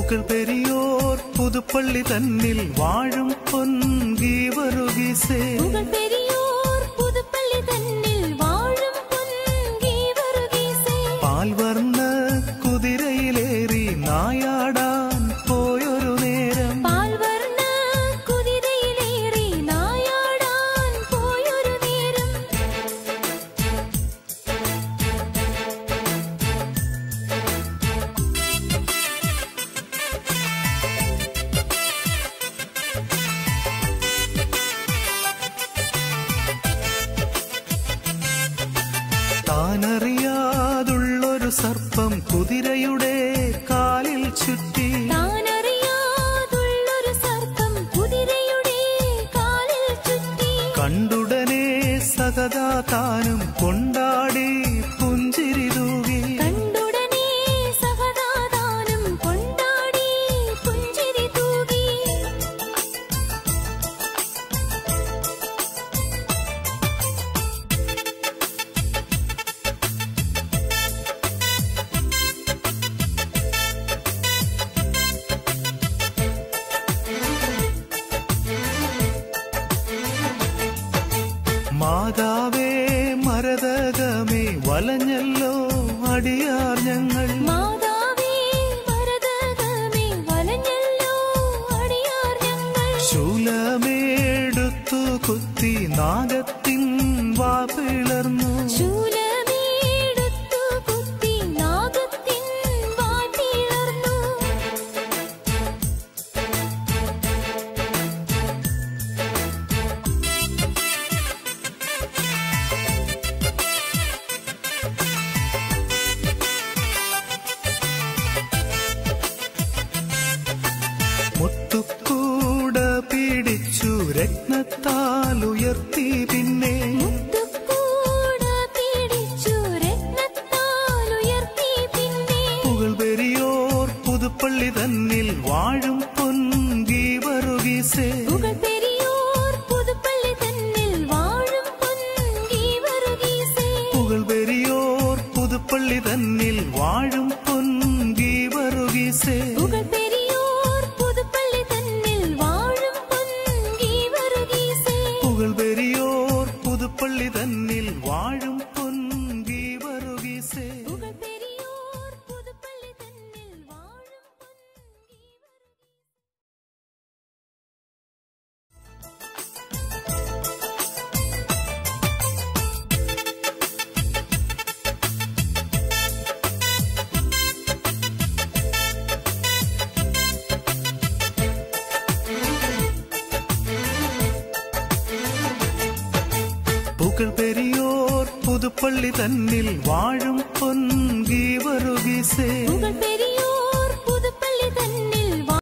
புகழ் பெரியோர் புதுப்பள்ளி தன்னில் வாழும் பொன்கீவருகிசே புகழ் பெரியோர் புதுப்பள்ளி தன்னில் வாழும் பொன்கீவருகிசே பால் வர்ண குதிரையிலேறி நாயாடான் போயொரு நேரம் பால் வர்ண குதிரையிலேறி நாயாடான் போயொரு நேரம் താനറിയാതുള്ളൊരു സർപ്പം കുതിരയുടെ കാലിൽ ചുറ്റി താനറിയാതുള്ളൊരു സർപ്പം കുതിരയുടെ കാലിൽ ചുറ്റി കണ്ടുടനെ സകതാ താനും കൊണ്ടാടി പുഞ്ചിരി തൂകി കണ്ടുടനെ സഹദാദാനം കൊണ്ടാടി പുഞ്ചിരി തൂകി മാതാവേ മരതകമേ വലഞ്ഞല്ലോ അടിയാർ ഞങ്ങൾ മാതാവേ മരതകമേ വലഞ്ഞല്ലോ അടിയാർ ഞങ്ങൾ ശൂലമേടുത്തു കുത്തി നാഗത്തിൻ വാ പിളർന്നു ശൂലമേടുത്തു കുത്തി നാഗത്തിൻ വാൽ പിളർന്നു മുത്തുക്കൂട പിടിച്ചു രത്നത്താൽ ഉയർത്തി പിന്നെ മുത്തുക്കൂട പിടിച്ചു രത്നത്താൽ ഉയർത്തി പിന്നെ പുകൾ പെരിയോർ പുതുപ്പള്ളി തന്നിൽ വാഴും പൊൻകീവറുകിസേ പുകഴ് പെരിയോർ പുതുപ്പള്ളി തന്നിൽ വാഴും പൊൻകീവറുകിസേ പുകൾ പെരിയോർ പുതുപ്പള്ളി തന്നിൽ വാഴും പൊൻകീവറുകിസേ പുകഴ് പെരിയോർ പുതുപ്പള്ളി തന്നിൽ വാഴും പൊൻകീവറുകിസേ പുകൾ പെരിയോർ പുതുപ്പള്ളി തന്നിൽ വാഴും പൊൻകീവറുകിസേ പുകഴ് പെരിയോർ പുതുപ്പള്ളി തന്നിൽ വാഴും പുകൾ പെരിയോർ പുതുപ്പള്ളി തന്നിൽ വാഴും പൊൻകീവറുകിസേ പുകഴ് പെരിയോർ